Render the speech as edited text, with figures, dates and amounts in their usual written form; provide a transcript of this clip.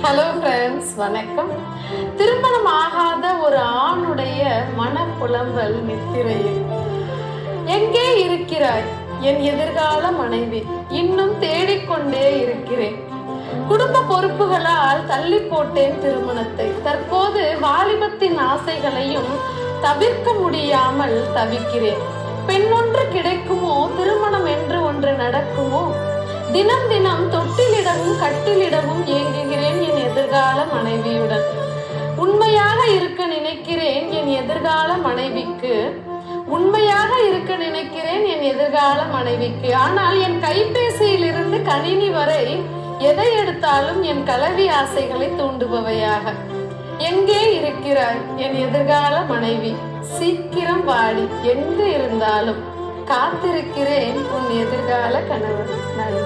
Hello friends, வணக்கம். திருமணம் ஆகாத ஒரு ஆணுடைய மனப்புலம்பல் நித்திரையில். எங்கே இருக்கிறாய் என் எதிர்கால மனைவி? இன்னும் தேடிக்கொண்டே இருக்கிறேன். குடும்ப பொறுப்புகளால் தள்ளி போட்டேன் திருமணத்தை. தற்போது வாலிபத்தின் ஆசைகளையும் தவிர்க்க முடியாமல் தவிக்கிறேன். பெண்ணொன்று கிடைக்குமோ? திருமணம் என்று ஒன்று நடக்குமோ? தினம் தினம் தொட்டிலிடவும் கட்டிலிடவும் ஏங்குகிறேன் என் எதிர்கால மனைவியுடன். உண்மையாக இருக்க நினைக்கிறேன் என் எதிர்கால மனைவிக்கு. ஆனால் என் கைபேசியில் இருந்து கணினி வரை எதை எடுத்தாலும் என் கலவி ஆசைகளை தூண்டுபவையாக. எங்கே இருக்கிறாய் என் எதிர்கால மனைவி? சீக்கிரம் வாடி. எங்கு இருந்தாலும் காத்திருக்கிறேன் உன் எதிர்கால கணவன். நன்றி.